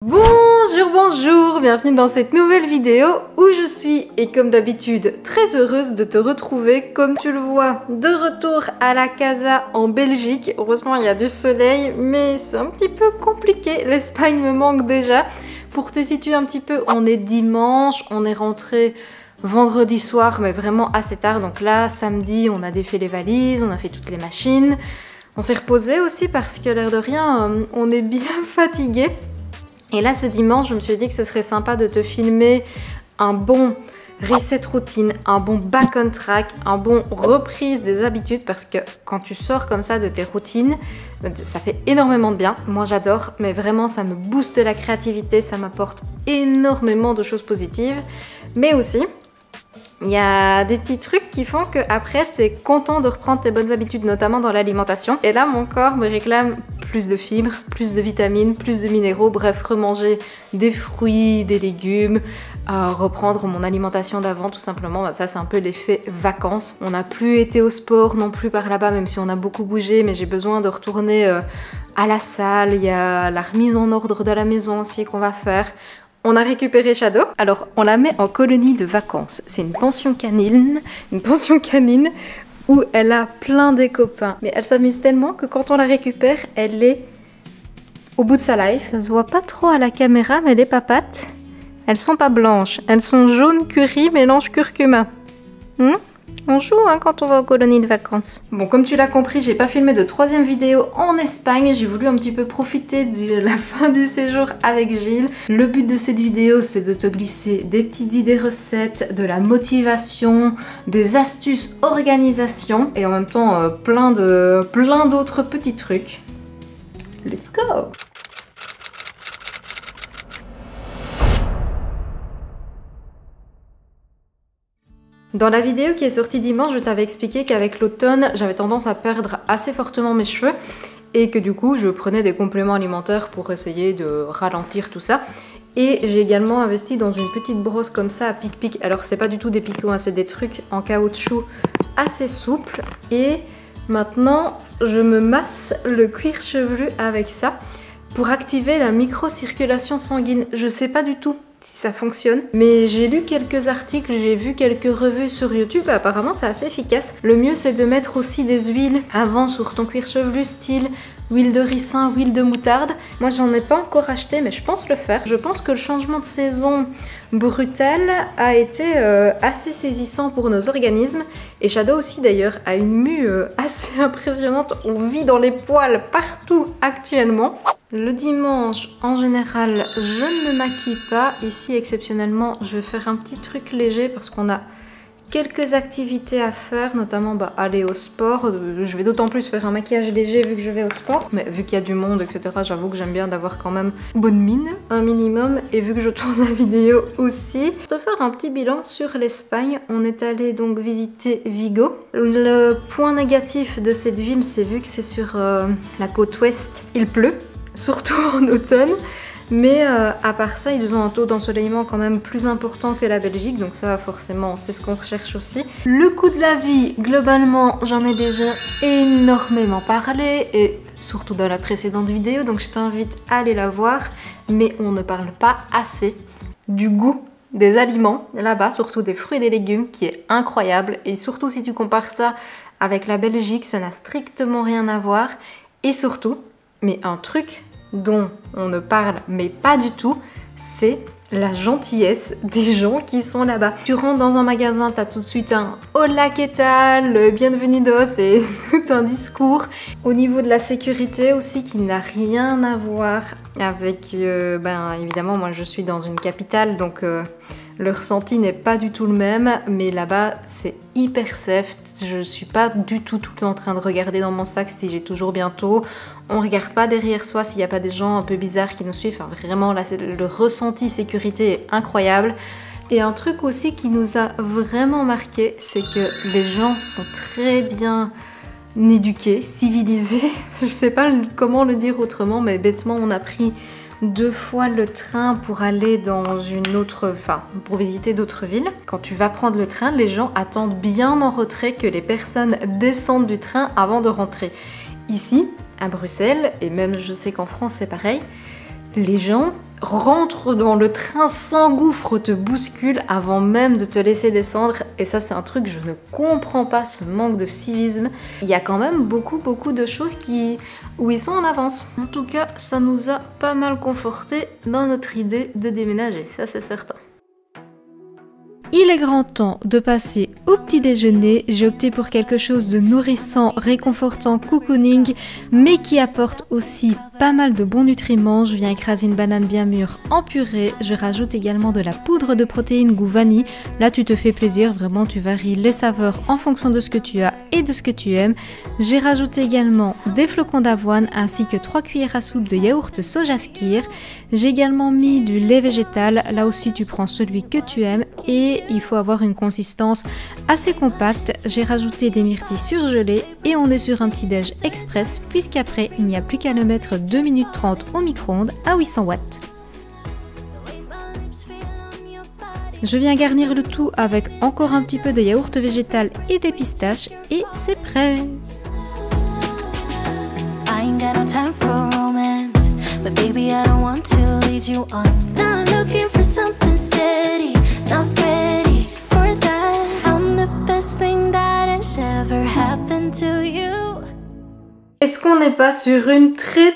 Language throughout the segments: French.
Bonjour, bonjour, bienvenue dans cette nouvelle vidéo où je suis, et comme d'habitude, très heureuse de te retrouver, comme tu le vois, de retour à la casa en Belgique. Heureusement, il y a du soleil, mais c'est un petit peu compliqué, l'Espagne me manque déjà. Pour te situer un petit peu, on est dimanche, on est rentré vendredi soir, mais vraiment assez tard. Donc là, samedi, on a défait les valises, on a fait toutes les machines. On s'est reposé aussi parce que l'air de rien, on est bien fatigué. Et là, ce dimanche, je me suis dit que ce serait sympa de te filmer un bon reset routine, un bon back on track, un bon reprise des habitudes, parce que quand tu sors comme ça de tes routines, ça fait énormément de bien. Moi, j'adore, mais vraiment, ça me booste la créativité, ça m'apporte énormément de choses positives. Mais aussi, il y a des petits trucs qui font qu'après, tu es content de reprendre tes bonnes habitudes, notamment dans l'alimentation. Et là, mon corps me réclame plus de fibres, plus de vitamines, plus de minéraux, bref, remanger des fruits, des légumes, reprendre mon alimentation d'avant, tout simplement. Ça, c'est un peu l'effet vacances. On n'a plus été au sport non plus par là-bas, même si on a beaucoup bougé, mais j'ai besoin de retourner à la salle. Il y a la remise en ordre de la maison aussi qu'on va faire. On a récupéré Shadow, alors on la met en colonie de vacances. C'est une pension canine où elle a plein des copains. Mais elle s'amuse tellement que quand on la récupère, elle est au bout de sa life. Ça se voit pas trop à la caméra, mais les papates, elles sont pas blanches. Elles sont jaunes curry mélange curcuma. On joue quand on va aux colonies de vacances. Bon, comme tu l'as compris, j'ai pas filmé de troisième vidéo en Espagne. J'ai voulu un petit peu profiter de la fin du séjour avec Gilles. Le but de cette vidéo, c'est de te glisser des petites idées recettes, de la motivation, des astuces organisation et en même temps plein d'autres petits trucs. Let's go! Dans la vidéo qui est sortie dimanche, je t'avais expliqué qu'avec l'automne, j'avais tendance à perdre assez fortement mes cheveux et que du coup, je prenais des compléments alimentaires pour essayer de ralentir tout ça. Et j'ai également investi dans une petite brosse comme ça à pic-pic. Alors, c'est pas du tout des picots, c'est des trucs en caoutchouc assez souples. Et maintenant, je me masse le cuir chevelu avec ça pour activer la microcirculation sanguine. Je sais pas du tout si ça fonctionne, mais j'ai lu quelques articles, j'ai vu quelques revues sur YouTube, apparemment c'est assez efficace. Le mieux c'est de mettre aussi des huiles avant sur ton cuir chevelu, style huile de ricin, huile de moutarde. Moi j'en ai pas encore acheté, mais je pense le faire. Je pense que le changement de saison brutal a été assez saisissant pour nos organismes, et Shadow aussi d'ailleurs a une mue assez impressionnante. On vit dans les poils partout actuellement. Le dimanche, en général, je ne me maquille pas. Ici, exceptionnellement, je vais faire un petit truc léger parce qu'on a quelques activités à faire, notamment aller au sport. Je vais d'autant plus faire un maquillage léger vu que je vais au sport. Mais vu qu'il y a du monde, etc., j'avoue que j'aime bien d'avoir quand même bonne mine, un minimum. Et vu que je tourne la vidéo aussi, je vais faire un petit bilan sur l'Espagne. On est allé donc visiter Vigo. Le point négatif de cette ville, c'est vu que c'est sur la côte ouest, il pleut. Surtout en automne, mais à part ça, ils ont un taux d'ensoleillement quand même plus important que la Belgique, donc ça forcément c'est ce qu'on recherche aussi. Le coût de la vie, globalement, j'en ai déjà énormément parlé, et surtout dans la précédente vidéo, donc je t'invite à aller la voir, mais on ne parle pas assez du goût des aliments là-bas, surtout des fruits et des légumes, qui est incroyable, et surtout si tu compares ça avec la Belgique, ça n'a strictement rien à voir, et surtout, mais un truc dont on ne parle mais pas du tout, c'est la gentillesse des gens qui sont là-bas. Tu rentres dans un magasin, t'as tout de suite un « Hola, ¿qué tal? Bienvenidos » et tout un discours. Au niveau de la sécurité aussi, qui n'a rien à voir avec... évidemment, moi je suis dans une capitale, donc le ressenti n'est pas du tout le même, mais là-bas c'est hyper safe. Je suis pas du tout le temps en train de regarder dans mon sac si j'ai toujours bientôt. On regarde pas derrière soi s'il n'y a pas des gens un peu bizarres qui nous suivent. Enfin, vraiment, là, le ressenti sécurité est incroyable. Et un truc aussi qui nous a vraiment marqué, c'est que les gens sont très bien éduqués, civilisés. Je sais pas comment le dire autrement, mais bêtement, on a pris 2 fois le train pour aller dans une autre... pour visiter d'autres villes. Quand tu vas prendre le train, les gens attendent bien en retrait que les personnes descendent du train avant de rentrer. Ici, à Bruxelles, et même je sais qu'en France c'est pareil, les gens rentre dans le train, s'engouffre, te bouscule avant même de te laisser descendre. Et ça, c'est un truc que je ne comprends pas, ce manque de civisme. Il y a quand même beaucoup de choses où ils sont en avance. En tout cas, ça nous a pas mal conforté dans notre idée de déménager, ça c'est certain. Il est grand temps de passer au petit déjeuner. J'ai opté pour quelque chose de nourrissant, réconfortant, cocooning, mais qui apporte aussi pas mal de bons nutriments. Je viens écraser une banane bien mûre en purée. Je rajoute également de la poudre de protéines goût vanille. Là, tu te fais plaisir, vraiment, tu varies les saveurs en fonction de ce que tu as et de ce que tu aimes. J'ai rajouté également des flocons d'avoine ainsi que 3 cuillères à soupe de yaourt soja skyr. J'ai également mis du lait végétal. Là aussi, tu prends celui que tu aimes et il faut avoir une consistance assez compacte. J'ai rajouté des myrtilles surgelées et on est sur un petit déj express puisqu'après il n'y a plus qu'à le mettre 2 minutes 30 au micro-ondes à 800 watts. Je viens garnir le tout avec encore un petit peu de yaourt végétal et des pistaches et c'est prêt. But baby, I don't want to lead you on. Not looking for something steady, not ready for that. I'm the best thing that has ever happened to you. Est-ce qu'on n'est pas sur une très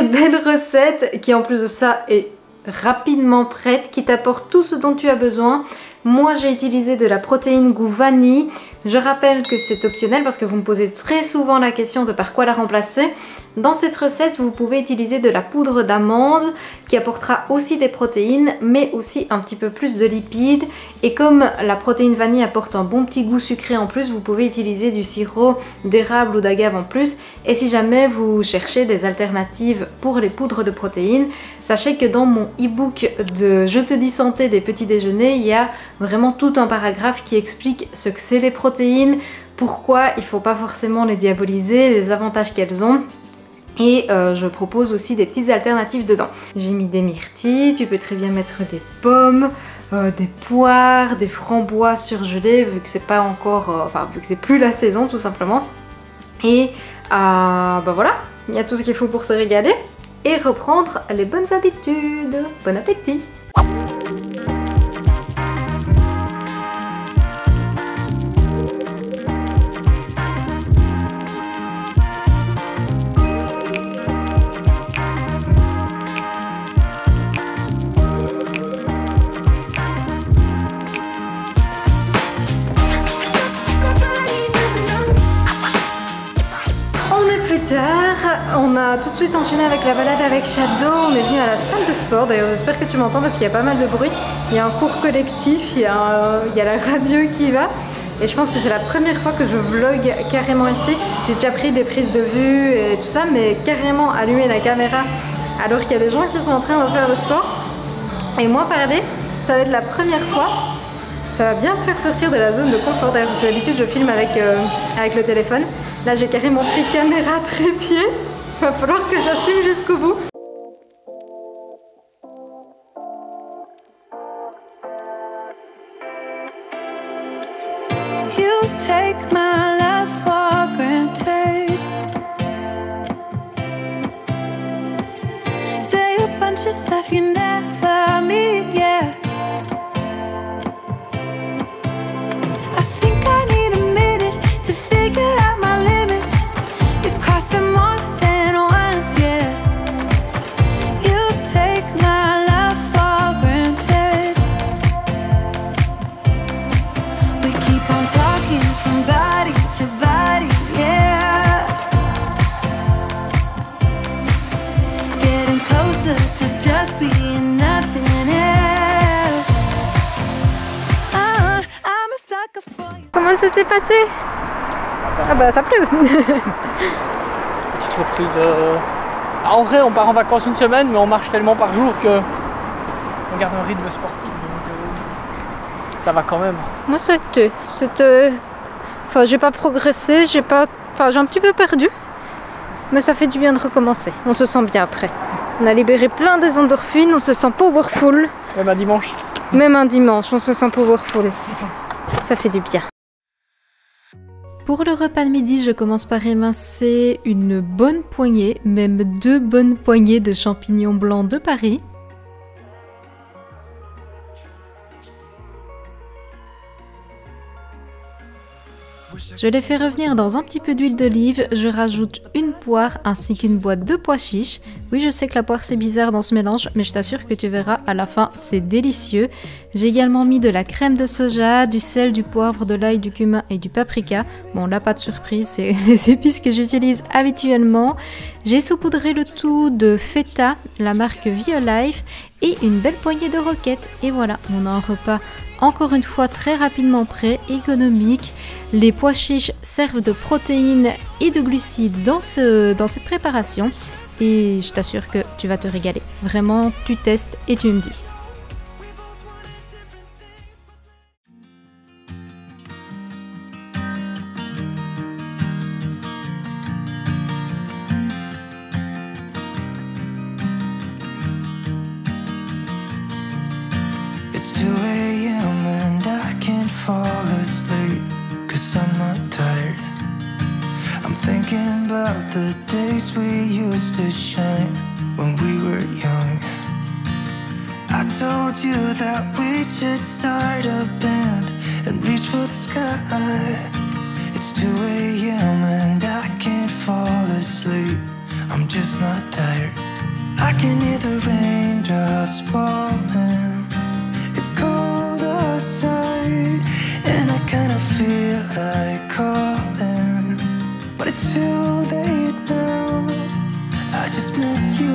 belle recette qui en plus de ça est rapidement prête, qui t'apporte tout ce dont tu as besoin? Moi j'ai utilisé de la protéine goût vanille. Je rappelle que c'est optionnel parce que vous me posez très souvent la question de par quoi la remplacer. Dans cette recette, vous pouvez utiliser de la poudre d'amande qui apportera aussi des protéines mais aussi un petit peu plus de lipides. Et comme la protéine vanille apporte un bon petit goût sucré en plus, vous pouvez utiliser du sirop d'érable ou d'agave en plus. Et si jamais vous cherchez des alternatives pour les poudres de protéines, sachez que dans mon e-book de Je te dis santé des petits déjeuners, il y a vraiment tout un paragraphe qui explique ce que c'est les protéines, pourquoi il ne faut pas forcément les diaboliser, les avantages qu'elles ont. Et je propose aussi des petites alternatives dedans. J'ai mis des myrtilles, tu peux très bien mettre des pommes, des poires, des framboises surgelées, vu que c'est pas encore, vu que c'est plus la saison tout simplement. Et voilà, il y a tout ce qu'il faut pour se régaler et reprendre les bonnes habitudes. Bon appétit! On a tout de suite enchaîné avec la balade avec Shadow. On est venu à la salle de sport. D'ailleurs, j'espère que tu m'entends parce qu'il y a pas mal de bruit. Il y a un cours collectif, il y a la radio qui va. Et je pense que c'est la première fois que je vlog carrément ici. J'ai déjà pris des prises de vue et tout ça, mais carrément allumer la caméra alors qu'il y a des gens qui sont en train de faire le sport. Et moi, parler, ça va être la première fois. Ça va bien me faire sortir de la zone de confort. D'ailleurs, parce que d'habitude, je filme avec le téléphone. Là, j'ai carrément pris caméra trépied. Il va falloir que j'assume jusqu'au bout. You take my love for granted. Say a bunch of stuff you never mean, yeah. I think I need a minute to figure out my limits. You cross them more than once, yeah. You take my love for granted. We keep on talking from body to body, yeah. Getting closer to just being nothing else. I'm a sucker for you. Comment ça s'est passé? Ah bah ça pleut. Petite reprise. En vrai, on part en vacances une semaine, mais on marche tellement par jour que on garde un rythme sportif. Donc ça va quand même. Moi c'était... Enfin j'ai pas progressé, j'ai un petit peu perdu. Mais ça fait du bien de recommencer. On se sent bien après. On a libéré plein des endorphines, on se sent powerful. Même un dimanche. Même un dimanche, on se sent powerful. Ça fait du bien. Pour le repas de midi, je commence par émincer une bonne poignée, même 2 bonnes poignées de champignons blancs de Paris. Je les fais revenir dans un petit peu d'huile d'olive, je rajoute une poire ainsi qu'une boîte de pois chiches. Oui, je sais que la poire c'est bizarre dans ce mélange, mais je t'assure que tu verras à la fin, c'est délicieux. J'ai également mis de la crème de soja, du sel, du poivre, de l'ail, du cumin et du paprika. Bon là, pas de surprise, c'est les épices que j'utilise habituellement. J'ai saupoudré le tout de feta, la marque Violife, et une belle poignée de roquettes. Et voilà, on a un repas encore une fois très rapidement prêt, économique. Les pois chiches servent de protéines et de glucides dans cette préparation. Et je t'assure que tu vas te régaler. Vraiment, tu testes et tu me dis. It's 2 a.m. and I can't fall asleep, 'cause I'm not tired. I'm thinking about the days we used to shine when we were young. I told you that we should start a band and reach for the sky. It's 2 a.m. and I can't fall asleep, I'm just not tired. I can hear the raindrops falling. It's cold outside, and I kind of feel like calling, but it's too late now, I just miss you.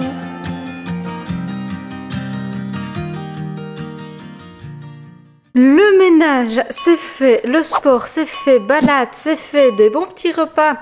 Le ménage, c'est fait, le sport, c'est fait, balade, c'est fait, des bons petits repas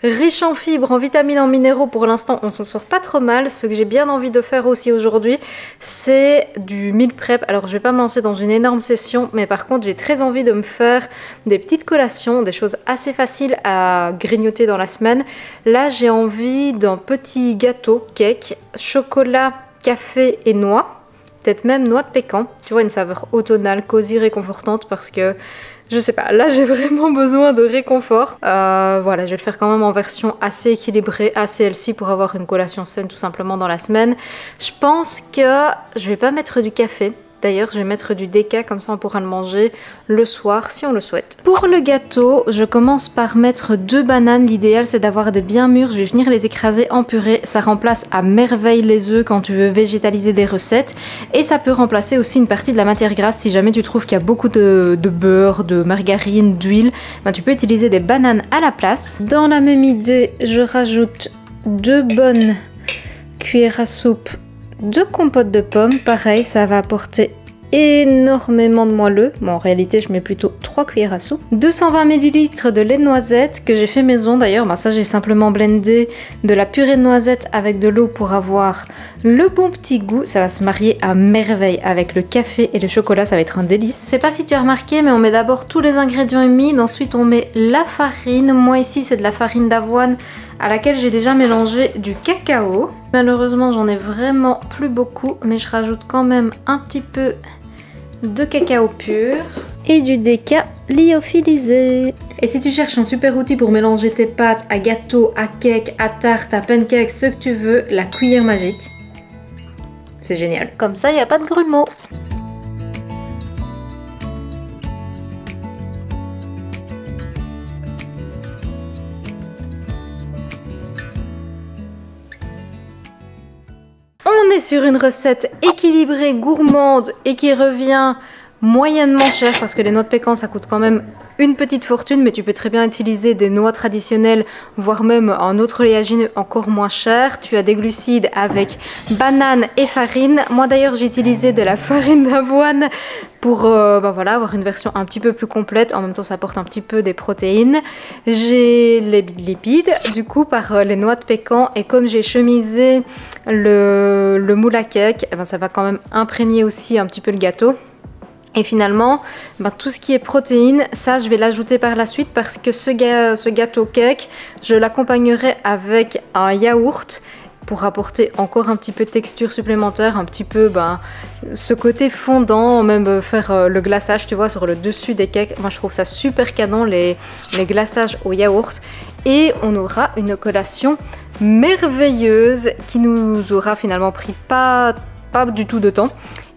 riches en fibres, en vitamines, en minéraux. Pour l'instant, on s'en sort pas trop mal. Ce que j'ai bien envie de faire aussi aujourd'hui, c'est du meal prep. Alors, je vais pas me lancer dans une énorme session, mais par contre, j'ai très envie de me faire des petites collations, des choses assez faciles à grignoter dans la semaine. Là, j'ai envie d'un petit gâteau, cake, chocolat, café et noix. Peut-être même noix de pécan. Tu vois, une saveur automnale, cosy, réconfortante, parce que je sais pas, là j'ai vraiment besoin de réconfort. Voilà, je vais le faire quand même en version assez équilibrée, assez healthy pour avoir une collation saine tout simplement dans la semaine. Je pense que je vais pas mettre du café. D'ailleurs, je vais mettre du déca, comme ça on pourra le manger le soir si on le souhaite. Pour le gâteau, je commence par mettre 2 bananes. L'idéal, c'est d'avoir des bien mûres. Je vais venir les écraser en purée. Ça remplace à merveille les œufs quand tu veux végétaliser des recettes. Et ça peut remplacer aussi une partie de la matière grasse si jamais tu trouves qu'il y a beaucoup de beurre, de margarine, d'huile. Ben, tu peux utiliser des bananes à la place. Dans la même idée, je rajoute 2 bonnes cuillères à soupe de compote de pommes. Pareil, ça va apporter énormément de moelleux. Bon, en réalité, je mets plutôt 3 cuillères à soupe. 220 ml de lait de noisette que j'ai fait maison d'ailleurs. Ben, ça, j'ai simplement blendé de la purée de noisette avec de l'eau pour avoir le bon petit goût. Ça va se marier à merveille avec le café et le chocolat. Ça va être un délice. Je sais pas si tu as remarqué, mais on met d'abord tous les ingrédients humides. Ensuite, on met la farine. Moi, ici, c'est de la farine d'avoine à laquelle j'ai déjà mélangé du cacao. Malheureusement, j'en ai vraiment plus beaucoup, mais je rajoute quand même un petit peu de cacao pur et du déca lyophilisé. Et si tu cherches un super outil pour mélanger tes pâtes à gâteau, à cake, à tarte, à pancake, ce que tu veux, la cuillère magique. C'est génial. Comme ça, il n'y a pas de grumeaux. On est sur une recette équilibrée, gourmande et qui revient moyennement cher parce que les noix de pécan ça coûte quand même une petite fortune, mais tu peux très bien utiliser des noix traditionnelles, voire même un autre oléagineux encore moins cher. Tu as des glucides avec banane et farine. Moi d'ailleurs j'ai utilisé de la farine d'avoine pour voilà, avoir une version un petit peu plus complète. En même temps ça apporte un petit peu des protéines. J'ai les lipides du coup par les noix de pécan, et comme j'ai chemisé le moule à cake, eh ben, ça va quand même imprégner aussi un petit peu le gâteau. Et finalement, tout ce qui est protéines, ça je vais l'ajouter par la suite parce que ce gâteau cake, je l'accompagnerai avec un yaourt pour apporter encore un petit peu de texture supplémentaire, un petit peu ce côté fondant, même faire le glaçage, tu vois, sur le dessus des cakes. Moi je trouve ça super canon, les glaçages au yaourt. Et on aura une collation merveilleuse qui nous aura finalement pris pas du tout de temps.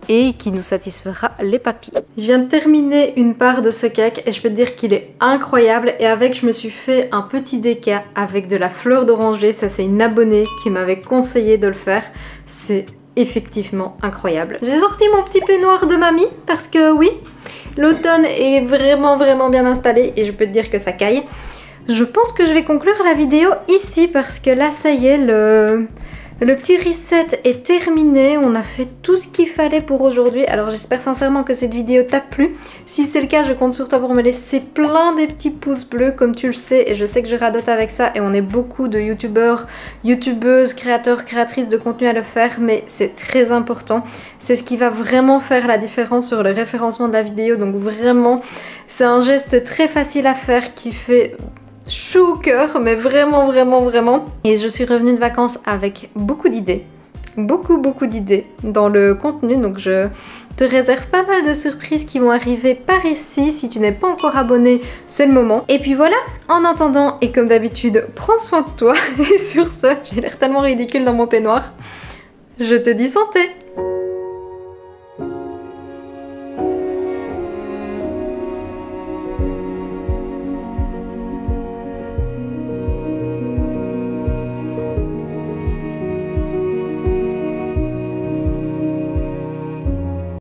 et qui nous satisfera les papilles. Je viens de terminer une part de ce cake et je peux te dire qu'il est incroyable, et avec je me suis fait un petit déca avec de la fleur d'oranger. Ça c'est une abonnée qui m'avait conseillé de le faire. C'est effectivement incroyable. J'ai sorti mon petit peignoir de mamie parce que oui, l'automne est vraiment bien installé et je peux te dire que ça caille. Je pense que je vais conclure la vidéo ici parce que là ça y est, le petit reset est terminé. On a fait tout ce qu'il fallait pour aujourd'hui. Alors j'espère sincèrement que cette vidéo t'a plu. Si c'est le cas, je compte sur toi pour me laisser plein des petits pouces bleus comme tu le sais, et je sais que je radote avec ça et on est beaucoup de youtubeurs, youtubeuses, créateurs, créatrices de contenu à le faire, mais c'est très important. C'est ce qui va vraiment faire la différence sur le référencement de la vidéo, donc vraiment c'est un geste très facile à faire qui fait chaud au cœur, mais vraiment. Et je suis revenue de vacances avec beaucoup d'idées, beaucoup d'idées dans le contenu, donc je te réserve pas mal de surprises qui vont arriver par ici. Si tu n'es pas encore abonné, c'est le moment. Et puis voilà, en attendant, et comme d'habitude, prends soin de toi. Et sur ce, j'ai l'air tellement ridicule dans mon peignoir. Je te dis santé!